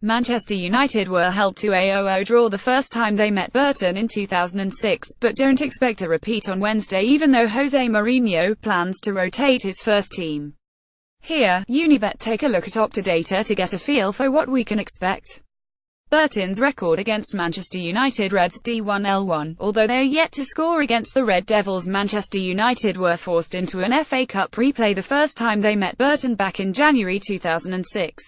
Manchester United were held to a 0-0 draw the first time they met Burton in 2006, but don't expect a repeat on Wednesday even though Jose Mourinho plans to rotate his first team. Here, Unibet take a look at Opta data to get a feel for what we can expect. Burton's record against Manchester United Reds D1L1. Although they are yet to score against the Red Devils, Manchester United were forced into an FA Cup replay the first time they met Burton back in January 2006.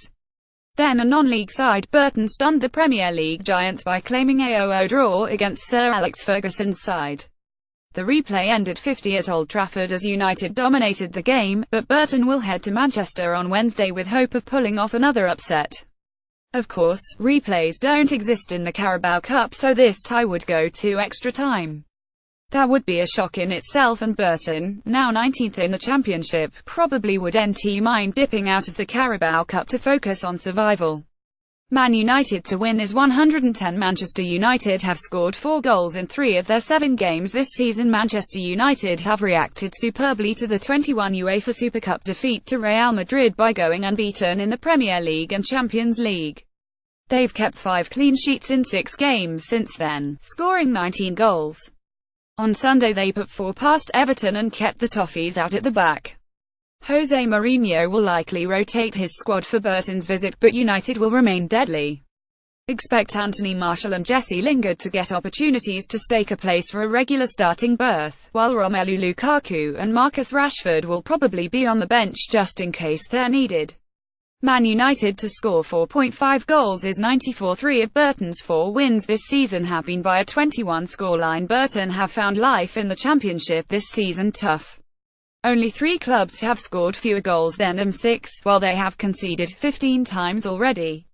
Then a non-league side, Burton stunned the Premier League giants by claiming a 0-0 draw against Sir Alex Ferguson's side. The replay ended 50 at Old Trafford as United dominated the game, but Burton will head to Manchester on Wednesday with hope of pulling off another upset. Of course, replays don't exist in the Carabao Cup, so this tie would go to extra time. That would be a shock in itself, and Burton, now 19th in the Championship, probably wouldn't mind dipping out of the Carabao Cup to focus on survival. Man United to win is 110. Manchester United have scored 4 goals in 3 of their 7 games this season. Manchester United have reacted superbly to the 21 UEFA Super Cup defeat to Real Madrid by going unbeaten in the Premier League and Champions League. They've kept 5 clean sheets in 6 games since then, scoring 19 goals. On Sunday they put 4 past Everton and kept the Toffees out at the back. Jose Mourinho will likely rotate his squad for Burton's visit, but United will remain deadly. Expect Anthony Martial and Jesse Lingard to get opportunities to stake a place for a regular starting berth, while Romelu Lukaku and Marcus Rashford will probably be on the bench just in case they're needed. Man United to score 4.5 goals is 94. 3 of Burton's 4 wins this season have been by a 21 scoreline. Burton have found life in the Championship this season tough. Only 3 clubs have scored fewer goals than them, 6, while they have conceded 15 times already,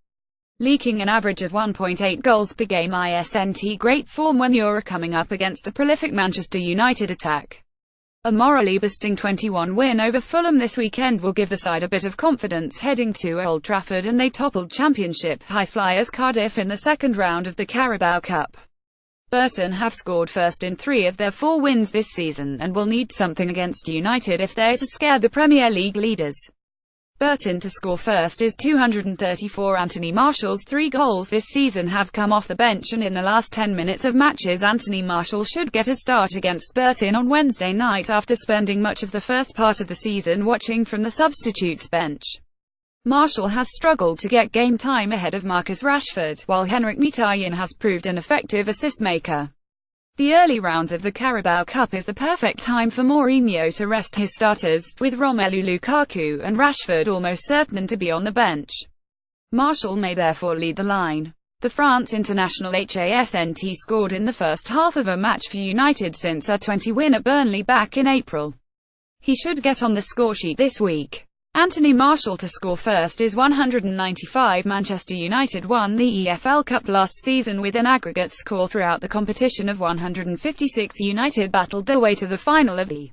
leaking an average of 1.8 goals per game. Isn't great form when you're coming up against a prolific Manchester United attack. A morally boosting 21 win over Fulham this weekend will give the side a bit of confidence heading to Old Trafford, and they toppled Championship high-flyers Cardiff in the second round of the Carabao Cup. Burton have scored first in 3 of their 4 wins this season, and will need something against United if they're to scare the Premier League leaders. Burton to score first is 234. Anthony Martial's 3 goals this season have come off the bench, and in the last 10 minutes of matches Anthony Martial should get a start against Burton on Wednesday night after spending much of the first part of the season watching from the substitutes bench. Martial has struggled to get game time ahead of Marcus Rashford, while Henrik Mkhitaryan has proved an effective assist maker. The early rounds of the Carabao Cup is the perfect time for Mourinho to rest his starters, with Romelu Lukaku and Rashford almost certain to be on the bench. Martial may therefore lead the line. The France international hasn't scored in the first half of a match for United since a 20 win at Burnley back in April. He should get on the scoresheet this week. Anthony Martial to score first is 195. Manchester United won the EFL Cup last season with an aggregate score throughout the competition of 156. United battled their way to the final of the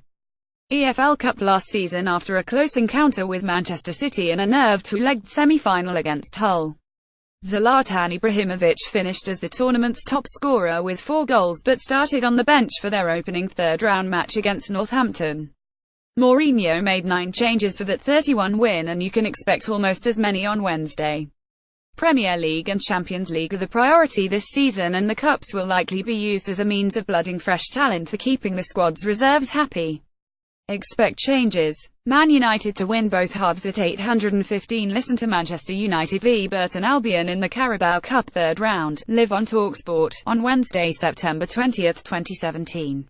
EFL Cup last season after a close encounter with Manchester City in a nerve two-legged semi-final against Hull. Zlatan Ibrahimovic finished as the tournament's top scorer with 4 goals but started on the bench for their opening third-round match against Northampton. Mourinho made 9 changes for that 31 win, and you can expect almost as many on Wednesday. Premier League and Champions League are the priority this season, and the Cups will likely be used as a means of blooding fresh talent for keeping the squad's reserves happy. Expect changes. Man United to win both halves at 8:15. Listen to Manchester United v Burton Albion in the Carabao Cup third round, live on TalkSport, on Wednesday, September 20, 2017.